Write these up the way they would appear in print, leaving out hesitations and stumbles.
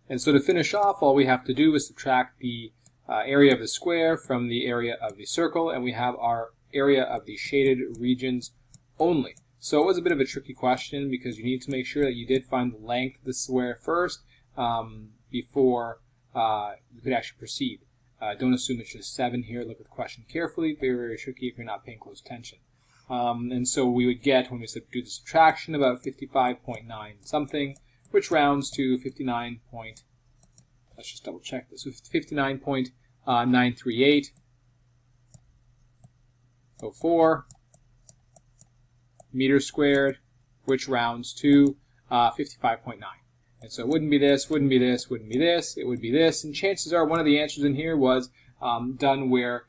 And so to finish off, all we have to do is subtract the area of the square from the area of the circle, and we have our area of the shaded regions only. So it was a bit of a tricky question because you need to make sure that you did find the length of the square first before you could actually proceed. Don't assume it's just 7 here. Look at the question carefully. Very, very tricky if you're not paying close attention. And so we would get, when we do the subtraction, about 55.9 something, which rounds to 59 point, let's just double check this, 59.93804 meters squared, which rounds to 55.9. And so it wouldn't be this, wouldn't be this, wouldn't be this, it would be this. And chances are one of the answers in here was done where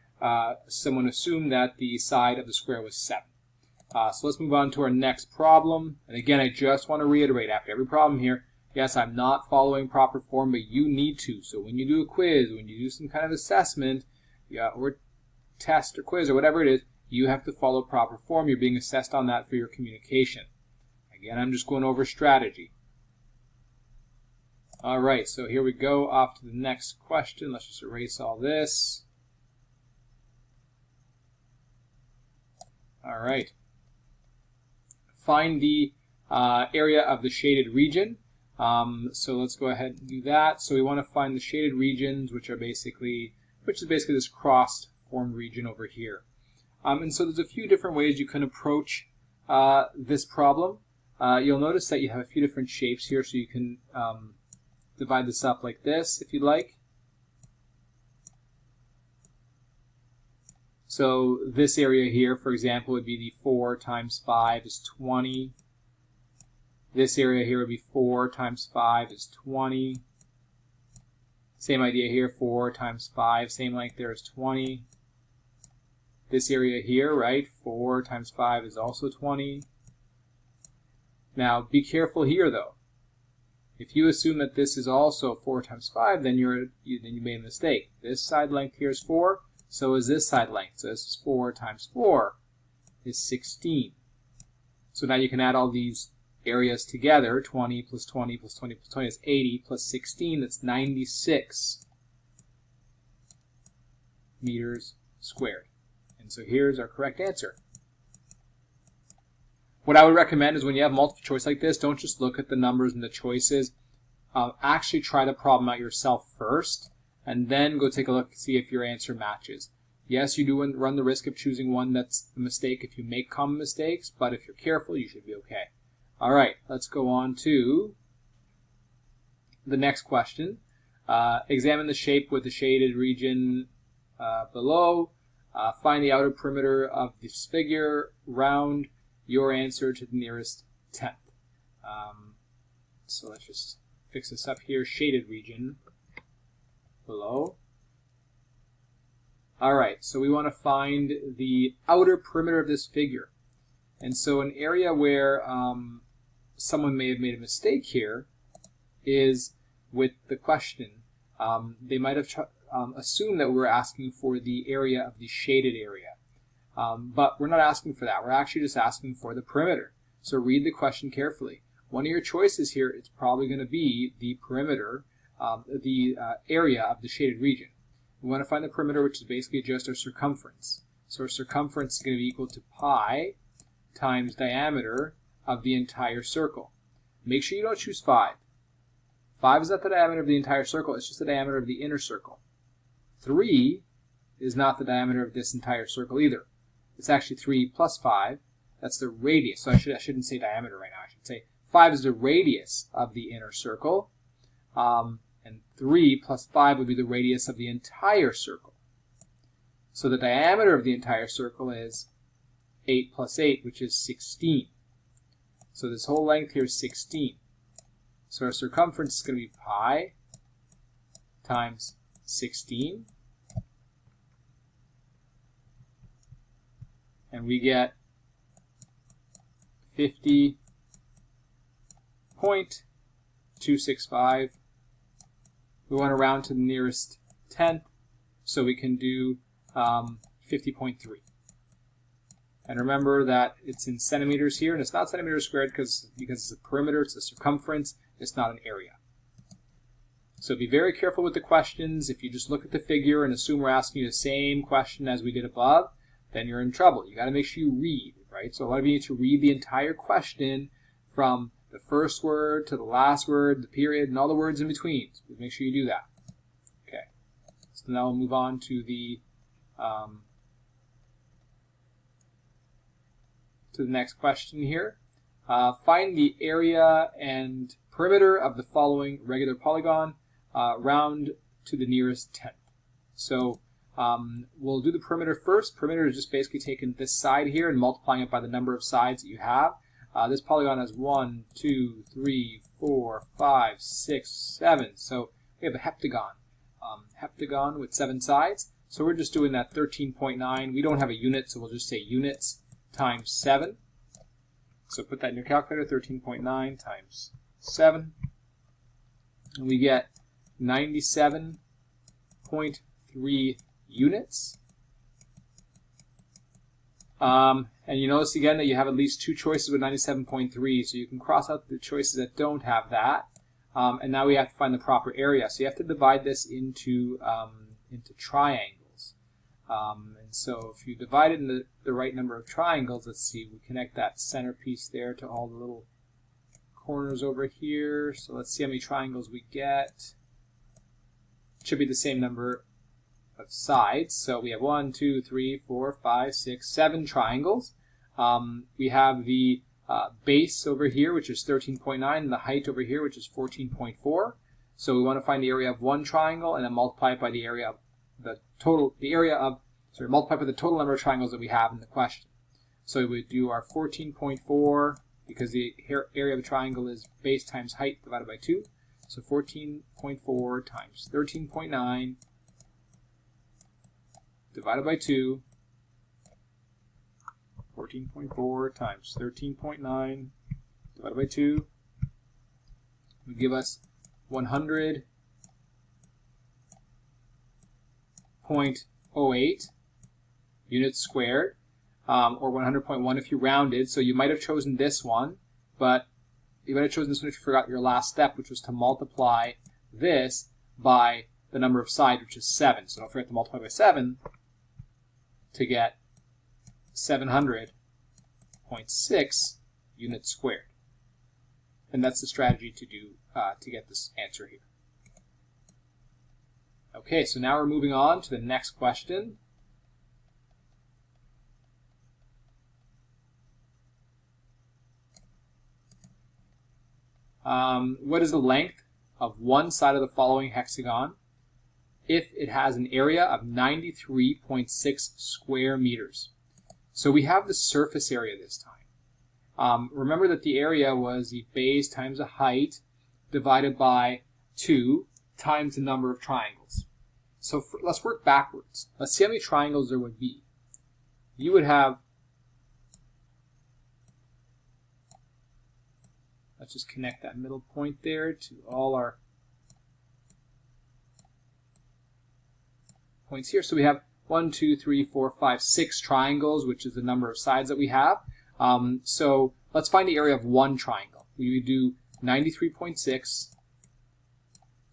someone assumed that the side of the square was 7. So let's move on to our next problem. And again, I just want to reiterate after every problem here, yes, I'm not following proper form, but you need to. So when you do a quiz, when you do some kind of assessment, or test or quiz or whatever it is, you have to follow proper form. You're being assessed on that for your communication. Again, I'm just going over strategy. All right, so here we go, off to the next question. Let's just erase all this. All right. Find the area of the shaded region. So let's go ahead and do that. So we want to find the shaded regions, which is basically this crossed formed region over here. And so there's a few different ways you can approach this problem. You'll notice that you have a few different shapes here, so you can divide this up like this if you'd like. So this area here, for example, would be the 4 times 5 is 20. This area here would be 4 times 5 is 20. Same idea here, 4 times 5, same length there is 20. This area here, right, 4 times 5 is also 20. Now, be careful here, though. If you assume that this is also 4 times 5, then you made a mistake. This side length here is 4, so is this side length. So this is 4 times 4 is 16. So now you can add all these areas together. 20 plus 20 plus 20 plus 20 is 80 plus 16, that's 96 meters squared. And so here's our correct answer. What I would recommend is when you have multiple choice like this, don't just look at the numbers and the choices. Actually try the problem out yourself first, and then go take a look and see if your answer matches. Yes, you do run the risk of choosing one that's a mistake if you make common mistakes, but if you're careful, you should be okay. All right, let's go on to the next question. Examine the shape with the shaded region below. Find the outer perimeter of this figure. Round your answer to the nearest tenth. So let's just fix this up here. Shaded region below. All right, so we want to find the outer perimeter of this figure. And so an area where someone may have made a mistake here is with the question. They might have assumed that we were asking for the area of the shaded area. But we're not asking for that. We're actually just asking for the perimeter. So read the question carefully. One of your choices here is probably going to be the perimeter, the area of the shaded region. We want to find the perimeter, which is basically just our circumference. So our circumference is going to be equal to pi times diameter of the entire circle. Make sure you don't choose 5. 5 is not the diameter of the entire circle, it's just the diameter of the inner circle. 3 is not the diameter of this entire circle either. It's actually 3 plus 5. That's the radius. So I shouldn't say diameter right now. I should say 5 is the radius of the inner circle. And 3 plus 5 would be the radius of the entire circle. So the diameter of the entire circle is 8 plus 8, which is 16. So this whole length here is 16. So our circumference is going to be pi times 16. And we get 50.265. We want to round to the nearest tenth, so we can do 50.3. And remember that it's in centimeters here, and it's not centimeters squared because it's a perimeter, it's a circumference, it's not an area. So be very careful with the questions. If you just look at the figure and assume we're asking you the same question as we did above, then you're in trouble. You got to make sure you read, right? So a lot of you need to read the entire question from the first word to the last word, the period, and all the words in between. So make sure you do that. Okay. So now we'll move on to the next question here. Find the area and perimeter of the following regular polygon. Round to the nearest tenth. So we'll do the perimeter first. Perimeter is just basically taking this side here and multiplying it by the number of sides that you have. This polygon has 1, 2, 3, 4, 5, 6, 7. So we have a heptagon. Heptagon with 7 sides. So we're just doing that 13.9. We don't have a unit, so we'll just say units times 7. So put that in your calculator, 13.9 times 7. And we get 97.3 units. And you notice again that you have at least 2 choices with 97.3, so you can cross out the choices that don't have that. And now we have to find the proper area. So you have to divide this into triangles. And so if you divide it into the right number of triangles, let's see, we connect that centerpiece there to all the little corners over here. So let's see how many triangles we get. Should be the same number of sides. So we have 1, 2, 3, 4, 5, 6, 7 triangles. We have the base over here, which is 13.9, and the height over here, which is 14.4. So we want to find the area of one triangle and then multiply it by the area of multiply by the total number of triangles that we have in the question. So we would do our 14.4, because the area of a triangle is base times height divided by 2. So 14.4 times 13.9 divided by 2. 14.4 times 13.9 divided by 2 would give us 100.08 units squared, or 100.1 if you rounded. So you might have chosen this one, but you might have chosen this one if you forgot your last step, which was to multiply this by the number of sides, which is 7. So don't forget to multiply by 7 to get 700.6 units squared. And that's the strategy to do to get this answer here. Okay, so now we're moving on to the next question. What is the length of one side of the following hexagon if it has an area of 93.6 square meters? So we have the surface area this time. Remember that the area was the base times the height divided by 2 times the number of triangles. So let's work backwards. Let's see how many triangles there would be. You would have, let's just connect that middle point there to all our points here. So we have 1, 2, 3, 4, 5, 6 triangles, which is the number of sides that we have. So let's find the area of one triangle. We would do 93.6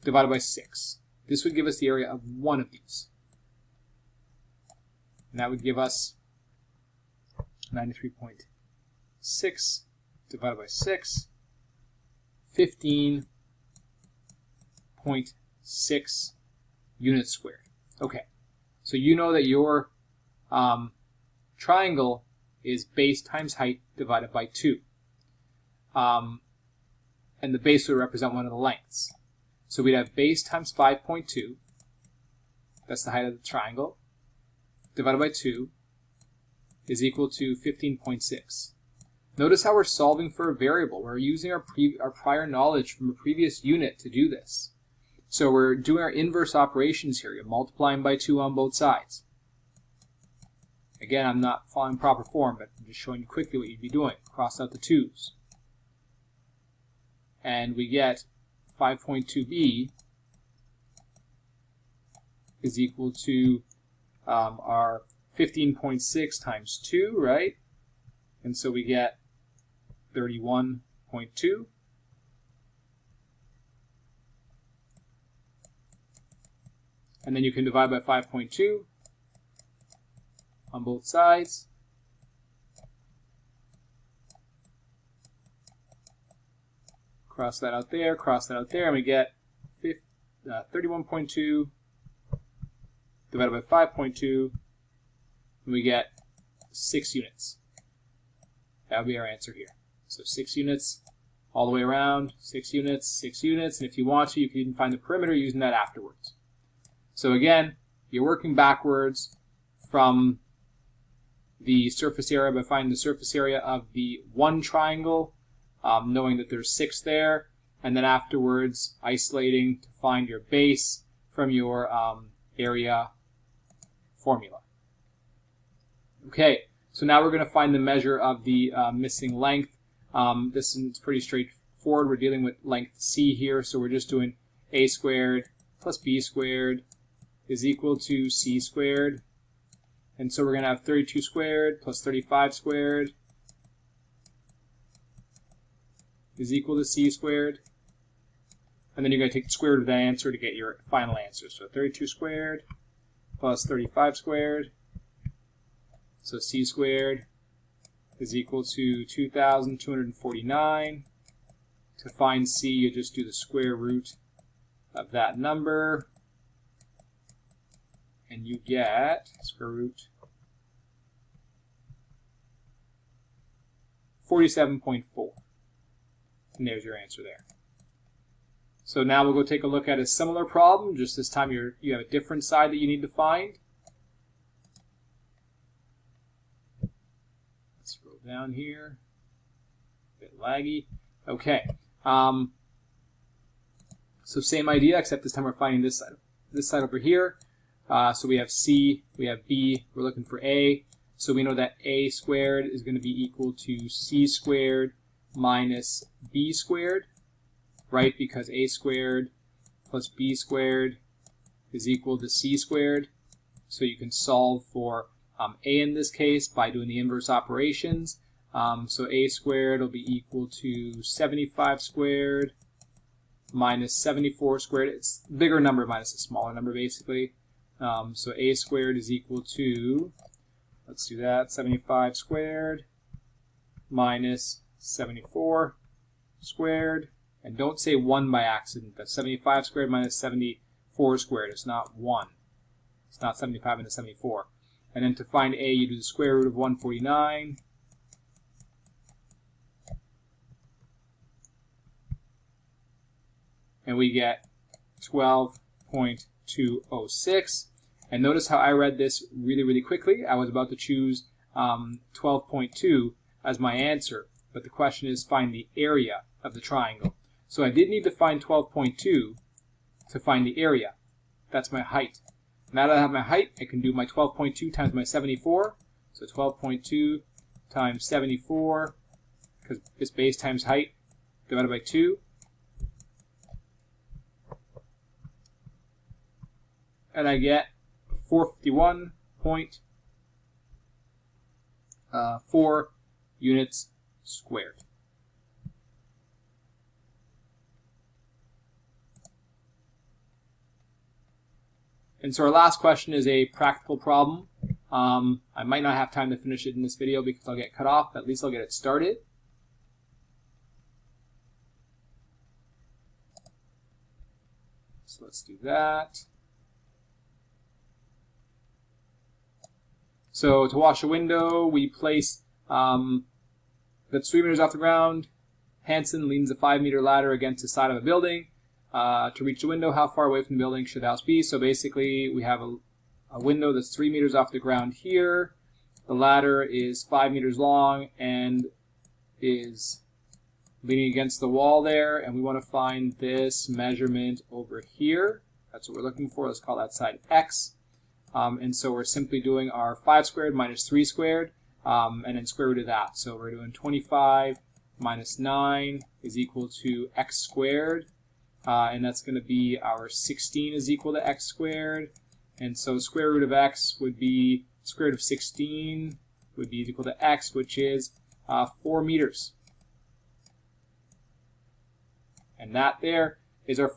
divided by 6. This would give us the area of one of these. And that would give us 93.6 divided by 6, 15.6 units squared. Okay, so you know that your triangle is base times height divided by 2. And the base would represent one of the lengths. So we'd have base times 5.2, that's the height of the triangle, divided by 2 is equal to 15.6. Notice how we're solving for a variable. We're using our prior knowledge from a previous unit to do this. So we're doing our inverse operations here. You're multiplying by 2 on both sides. Again, I'm not following proper form, but I'm just showing you quickly what you'd be doing. Cross out the 2's. And we get 5.2b is equal to our 15.6 times 2, right? And so we get 31.2. And then you can divide by 5.2 on both sides. Cross that out there, and we get 31.2 divided by 5.2, and we get 6 units. That would be our answer here. So 6 units all the way around, 6 units, 6 units, and if you want to, you can even find the perimeter using that afterwards. So again, you're working backwards from the surface area by finding the surface area of the one triangle, knowing that there's 6 there, and then afterwards isolating to find your base from your area formula. Okay, so now we're going to find the measure of the missing length. This is pretty straightforward. We're dealing with length c here, so we're just doing a squared plus b squared is equal to c squared. And so we're going to have 32 squared plus 35 squared is equal to c squared. And then you're going to take the square root of that answer to get your final answer. So 32 squared plus 35 squared. So c squared is equal to 2,249. To find c, you just do the square root of that number, and you get square root 47.4. And there's your answer there. So now we'll go take a look at a similar problem, just this time you have a different side that you need to find. Let's scroll down here. A bit laggy. Okay. So same idea, except this time we're finding this side over here. So we have C, we have B, we're looking for A. So we know that A squared is going to be equal to C squared minus B squared, right? Because A squared plus B squared is equal to C squared. So you can solve for A in this case by doing the inverse operations. So A squared will be equal to 75 squared minus 74 squared. It's a bigger number minus a smaller number, basically. So A squared is equal to, let's do that, 75 squared minus 74 squared. And don't say 1 by accident. That's 75 squared minus 74 squared. It's not 1. It's not 75 minus 74. And then to find A, you do the square root of 149. And we get 12.206. And notice how I read this really, really quickly. I was about to choose 12.2 as my answer, but the question is find the area of the triangle. So I did need to find 12.2 to find the area. That's my height. Now that I have my height, I can do my 12.2 times my 74. So 12.2 times 74, because it's base times height, divided by 2. And I get 451.4 units squared. And so our last question is a practical problem. I might not have time to finish it in this video because I'll get cut off, but at least I'll get it started. So let's do that. So to wash a window, we place that's 3 meters off the ground. Hansen leans a 5-meter ladder against the side of a building. To reach the window, how far away from the building should the house be? So basically, we have a window that's 3 meters off the ground here. The ladder is 5 meters long and is leaning against the wall there. And we want to find this measurement over here. That's what we're looking for. Let's call that side X. And so we're simply doing our 5 squared minus 3 squared, and then square root of that. So we're doing 25 minus 9 is equal to x squared. And that's going to be our 16 is equal to x squared. And so square root of x would be, square root of 16 would be equal to x, which is 4 meters. And that there is our